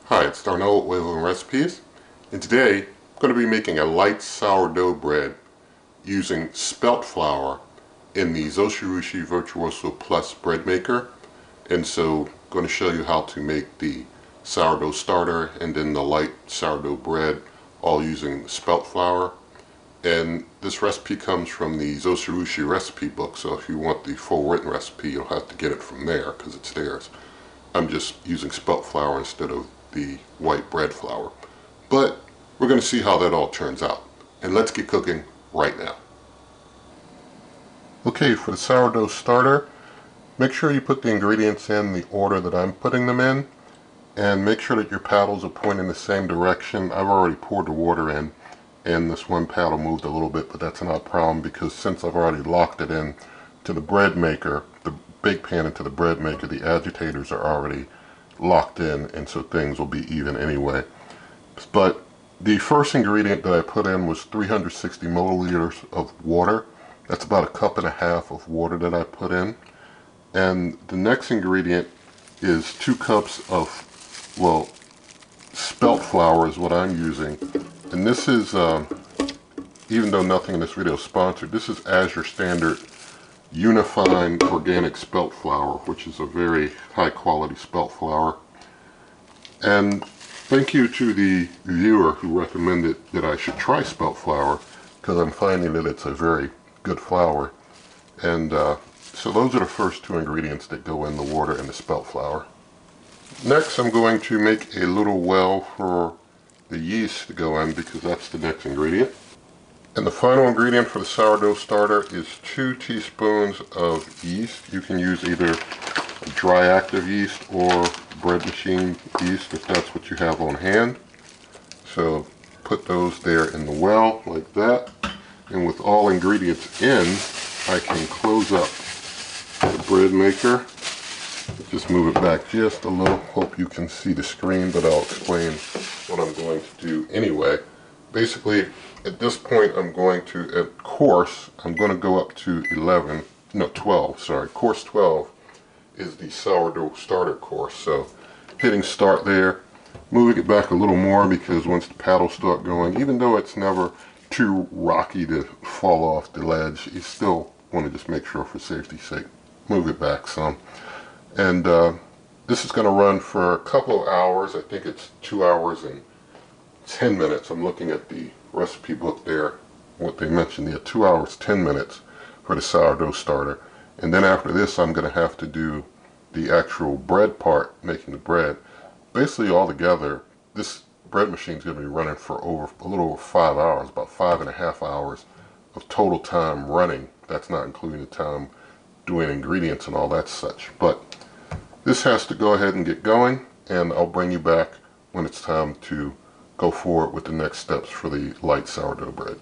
Hi, it's Darnell with Waving Recipes, and today I'm going to be making a light sourdough bread using spelt flour in the Zojirushi Virtuoso Breadmaker. And so I'm going to show you how to make the sourdough starter and then the light sourdough bread, all using spelt flour. And this recipe comes from the Zojirushi recipe book, so if you want the full written recipe, you'll have to get it from there because it's theirs. I'm just using spelt flour instead of the white bread flour. But we're going to see how that all turns out. And let's get cooking right now. Okay, for the sourdough starter, make sure you put the ingredients in the order that I'm putting them in, and make sure that your paddles are pointing the same direction. I've already poured the water in, and this one paddle moved a little bit, but that's not a problem because since I've already locked it in to the bread maker, the bake pan into the bread maker, the agitators are already locked in, and so things will be even anyway. But the first ingredient that I put in was 360 milliliters of water. That's about a cup and a half of water that I put in. And the next ingredient is 2 cups of, well, spelt flour is what I'm using. And this is, even though nothing in this video is sponsored, this is as your standard unifying organic spelt flour, which is a very high quality spelt flour. And thank you to the viewer who recommended that I should try spelt flour, because I'm finding that it's a very good flour. And so those are the first 2 ingredients that go in the water and the spelt flour. Next I'm going to make a little well for the yeast to go in, because that's the next ingredient. And the final ingredient for the sourdough starter is 2 teaspoons of yeast. You can use either dry active yeast or bread machine yeast if that's what you have on hand. So put those there in the well like that. And with all ingredients in, I can close up the bread maker. Just move it back just a little. Hope you can see the screen, but I'll explain what I'm going to do anyway. Basically, at this point, I'm going to, at course, I'm going to go up to 12, sorry. Course 12 is the sourdough starter course. So hitting start there, moving it back a little more because once the paddles start going, even though it's never too rocky to fall off the ledge, you still want to just make sure for safety's sake, move it back some. And this is going to run for a couple of hours. I think it's 2 hours and 10 minutes. I'm looking at the recipe book there, what they mentioned there, 2 hours, 10 minutes for the sourdough starter. And then after this, I'm going to have to do the actual bread part, making the bread. Basically, altogether, this bread machine is going to be running for a little over 5 hours, about 5.5 hours of total time running. That's not including the time doing ingredients and all that such. But this has to go ahead and get going, and I'll bring you back when it's time to go forward with the next steps for the light sourdough bread.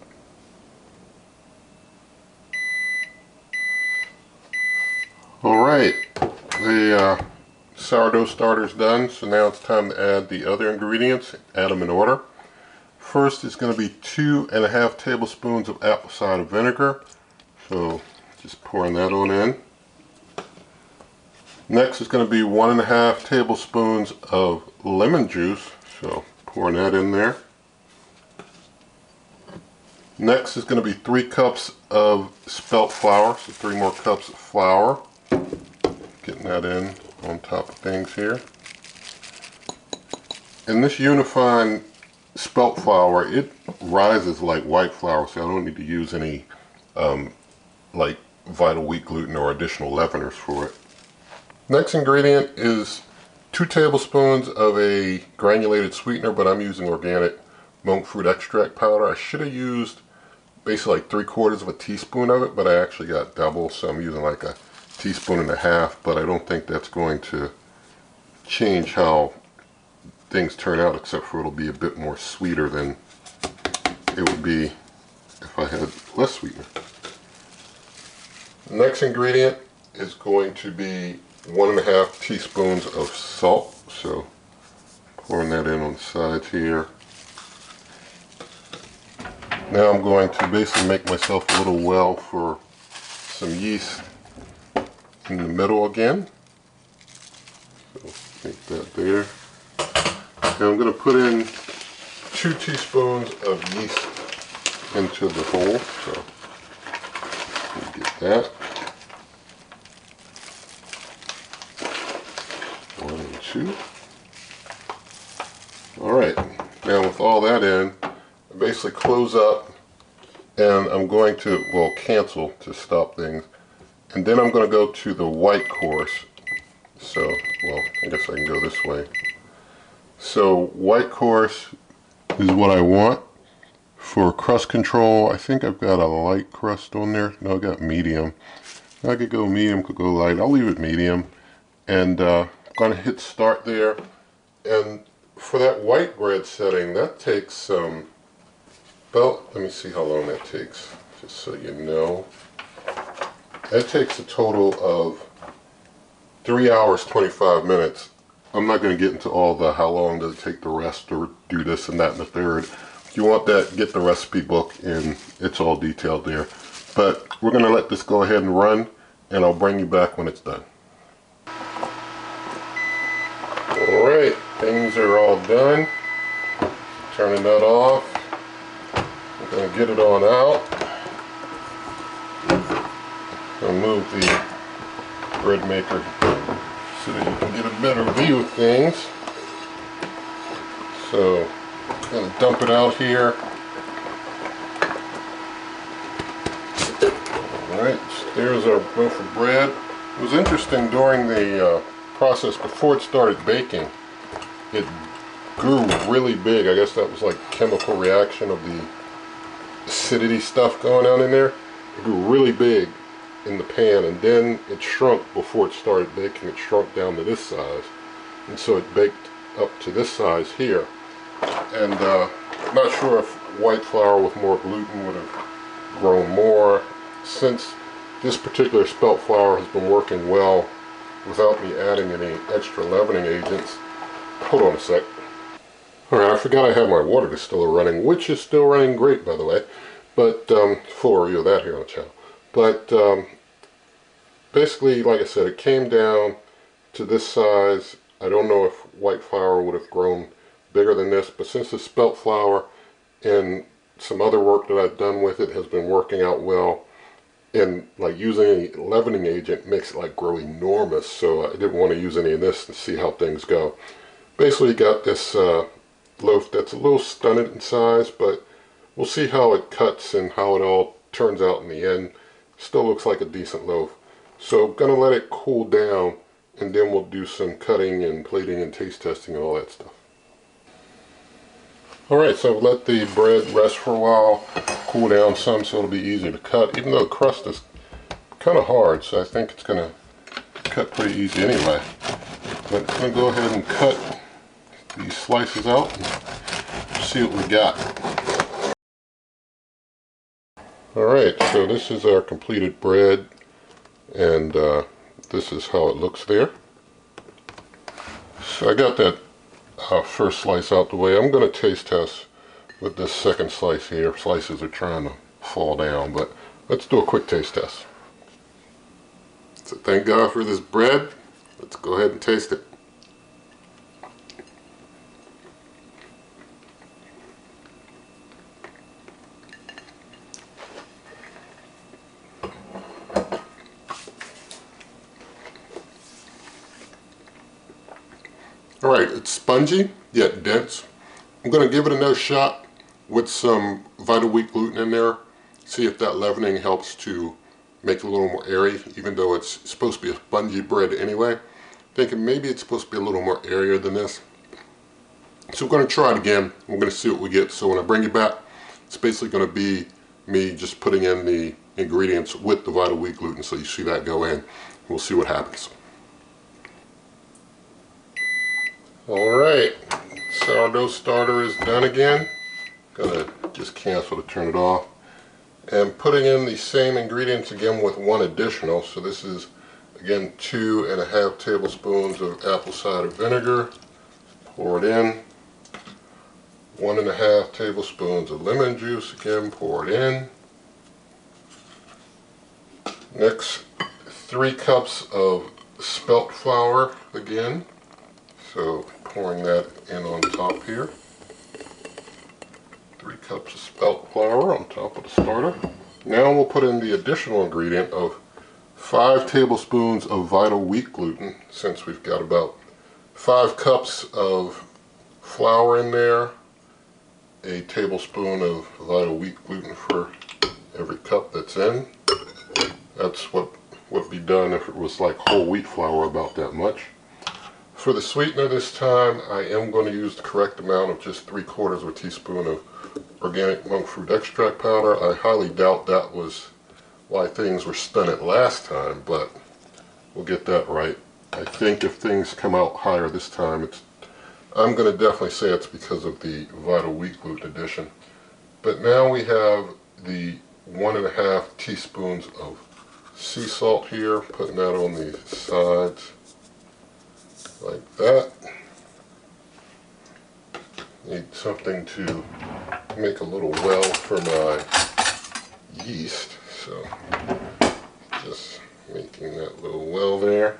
Alright, the sourdough starter's done, so now it's time to add the other ingredients, add them in order. First is going to be 2.5 tablespoons of apple cider vinegar, so just pouring that on in. Next is going to be 1.5 tablespoons of lemon juice, so pouring that in there. Next is going to be 3 cups of spelt flour, so 3 more cups of flour. Getting that in on top of things here. And this unifying spelt flour, it rises like white flour, so I don't need to use any like vital wheat gluten or additional leaveners for it. Next ingredient is 2 tablespoons of a granulated sweetener, but I'm using organic monk fruit extract powder. I should have used basically like 3/4 of a teaspoon of it, but I actually got double, so I'm using like 1.5 teaspoons, but I don't think that's going to change how things turn out, except for it'll be a bit more sweeter than it would be if I had less sweetener. The next ingredient is going to be 1.5 teaspoons of salt, so pouring that in on the sides here. Now I'm going to basically make myself a little well for some yeast in the middle again. So make that there. And I'm going to put in 2 teaspoons of yeast into the hole. So get that. 1 and 2. Alright, now with all that in, I basically close up and I'm going to, well, cancel to stop things. And then I'm going to go to the white course. So, well, I guess I can go this way. So, white course is what I want. For crust control, I think I've got a light crust on there. No, I got medium. I could go medium, could go light. I'll leave it medium. And I'm going to hit start there. And for that white bread setting, that takes about, let me see how long that takes, just so you know. That takes a total of 3 hours, 25 minutes. I'm not going to get into all the how long does it take the rest or do this and that and the third. If you want that, get the recipe book and it's all detailed there. But we're going to let this go ahead and run and I'll bring you back when it's done. Alright, things are all done. Turning that off. I'm going to get it on out. I'll move the bread maker so that you can get a better view of things. So, I'm going to dump it out here. Alright, there's our loaf of bread. It was interesting during the process before it started baking. It grew really big. I guess that was like chemical reaction of the acidity stuff going on in there. It grew really big in the pan and then it shrunk before it started baking. It shrunk down to this size. And so it baked up to this size here. And I'm not sure if white flour with more gluten would have grown more. Since this particular spelt flour has been working well without me adding any extra leavening agents. Hold on a sec. Alright, I forgot I had my water distiller running, which is still running great, by the way. But, full review of that here on the channel. But, basically, like I said, it came down to this size. I don't know if white flour would have grown bigger than this, but since the spelt flour and some other work that I've done with it has been working out well, and like using a leavening agent makes it like grow enormous, so I didn't want to use any of this to see how things go. Basically got this loaf that's a little stunted in size, but we'll see how it cuts and how it all turns out in the end. Still looks like a decent loaf. So I'm going to let it cool down and then we'll do some cutting and plating and taste testing and all that stuff. Alright, so let the bread rest for a while, cool down some so it'll be easier to cut, even though the crust is kind of hard, so I think it's going to cut pretty easy anyway. But I'm going to go ahead and cut these slices out and see what we got. Alright, so this is our completed bread, and this is how it looks there. So I got that first slice out the way. I'm going to taste test with this second slice here. Slices are trying to fall down, but let's do a quick taste test. So thank God for this bread. Let's go ahead and taste it. Alright, it's spongy, yet dense. I'm going to give it another shot with some Vital Wheat gluten in there. See if that leavening helps to make it a little more airy, even though it's supposed to be a spongy bread anyway. Thinking maybe it's supposed to be a little more airier than this. So we're going to try it again. We're going to see what we get. So when I bring it back, it's basically going to be me just putting in the ingredients with the Vital Wheat gluten, so you see that go in. We'll see what happens. Alright, sourdough starter is done again. Gonna just cancel to turn it off. And putting in the same ingredients again with one additional. So this is again 2.5 tablespoons of apple cider vinegar. Pour it in. 1.5 tablespoons of lemon juice, again pour it in. Next, 3 cups of spelt flour again. So pouring that in on top here. 3 cups of spelt flour on top of the starter. Now we'll put in the additional ingredient of 5 tablespoons of vital wheat gluten, since we've got about 5 cups of flour in there, a tablespoon of vital wheat gluten for every cup that's in. That's what would be done if it was like whole wheat flour, about that much. For the sweetener this time, I am going to use the correct amount of just 3/4 of a teaspoon of organic monk fruit extract powder. I highly doubt that was why things were stunted last time, but we'll get that right. I think if things come out higher this time, I'm going to definitely say it's because of the vital wheat gluten addition. But now we have the 1.5 teaspoons of sea salt here, putting that on the sides like that. Need something to make a little well for my yeast, so just making that little well there.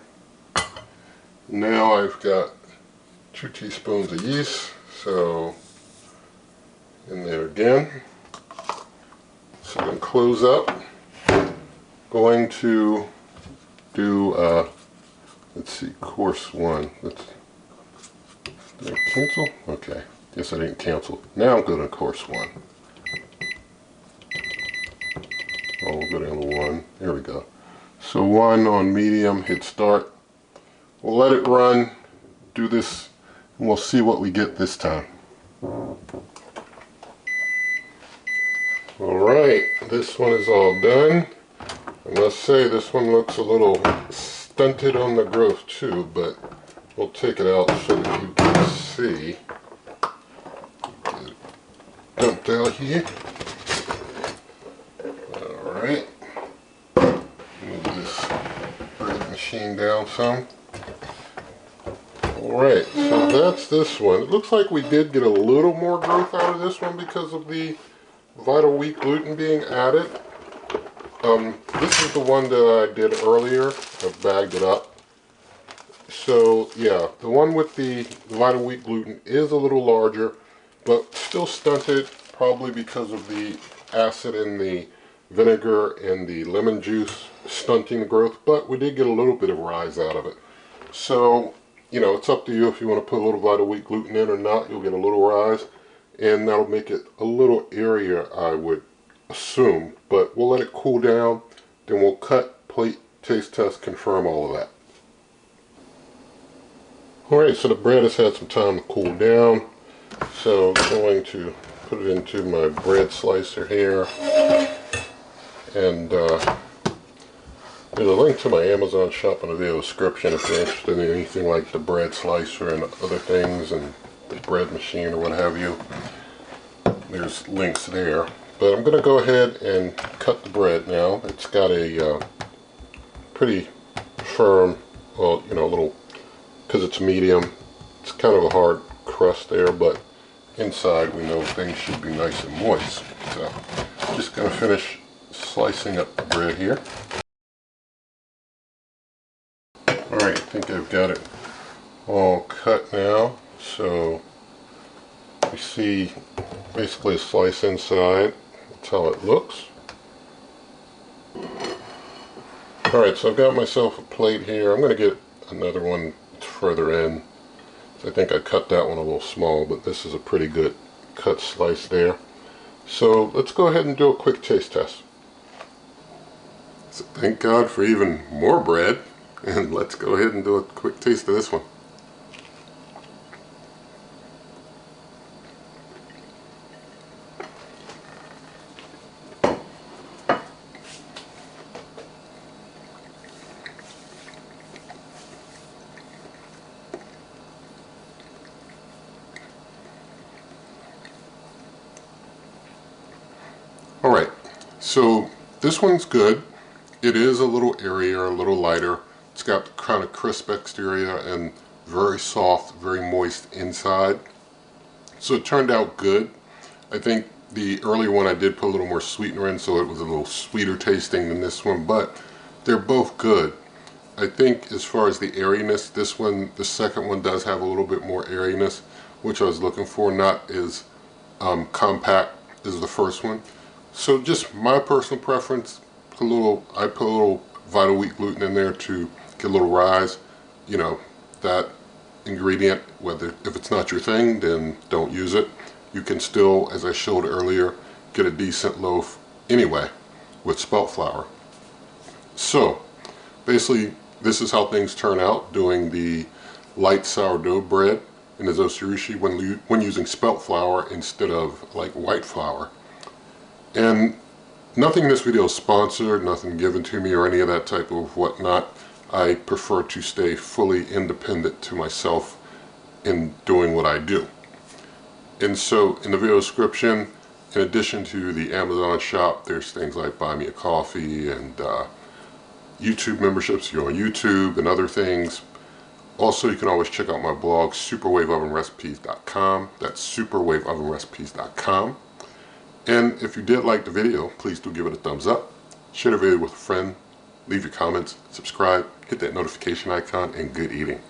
Now I've got 2 teaspoons of yeast, so in there again. So I'm going to close up. Going to do, let's see, course 1. Did I cancel? Okay, guess I didn't cancel. Now I'm going to course 1. Oh, we'll go down to 1. There we go. So 1 on medium, hit start. We'll let it run, do this, and we'll see what we get this time. Alright, this one is all done. I must say this one looks a little stunted on the growth too, but we'll take it out so that you can see. Get it dumped out here. Alright. Move this bread machine down some. Alright, so that's this one. It looks like we did get a little more growth out of this one because of the vital wheat gluten being added. This is the one that I did earlier. I bagged it up. So yeah, the one with the vital wheat gluten is a little larger, but still stunted, probably because of the acid in the vinegar and the lemon juice stunting the growth, but we did get a little bit of rise out of it. So, you know, it's up to you if you want to put a little vital wheat gluten in or not. You'll get a little rise, and that'll make it a little airier, I would assume. But we'll let it cool down, then we'll cut, plate, taste test, confirm all of that. Alright, so the bread has had some time to cool down, so I'm going to put it into my bread slicer here, and there's a link to my Amazon shop in the video description if you're interested in anything like the bread slicer and other things, and the bread machine or what have you. There's links there. But I'm going to go ahead and cut the bread now. It's got a pretty firm, well, you know, a little, because it's medium, it's kind of a hard crust there, but inside we know things should be nice and moist. So I'm just going to finish slicing up the bread here. Alright, I think I've got it all cut now. So you see basically a slice inside. That's how it looks. Alright, so I've got myself a plate here. I'm going to get another one further in. So I think I cut that one a little small, but this is a pretty good cut slice there. So let's go ahead and do a quick taste test. So thank God for even more bread, and let's go ahead and do a quick taste of this one. Alright, so this one's good. It is a little airier, a little lighter. It's got kind of crisp exterior and very soft, very moist inside. So it turned out good. I think the earlier one I did put a little more sweetener in, so it was a little sweeter tasting than this one, but they're both good. I think as far as the airiness, this one, the second one does have a little bit more airiness, which I was looking for, not as compact as the first one. So just my personal preference, I put a little vital wheat gluten in there to get a little rise. You know, that ingredient, if it's not your thing, then don't use it. You can still, as I showed earlier, get a decent loaf anyway with spelt flour. So basically, this is how things turn out doing the light sourdough bread in the Zojirushi when using spelt flour instead of like white flour. And nothing in this video is sponsored, nothing given to me or any of that type of whatnot. I prefer to stay fully independent to myself in doing what I do. And so in the video description, in addition to the Amazon shop, there's things like buy me a coffee and YouTube memberships, you go on YouTube and other things. Also, you can always check out my blog, superwaveovenrecipes.com. That's superwaveovenrecipes.com. And if you did like the video, please do give it a thumbs up. Share the video with a friend. Leave your comments, subscribe, hit that notification icon, and good eating.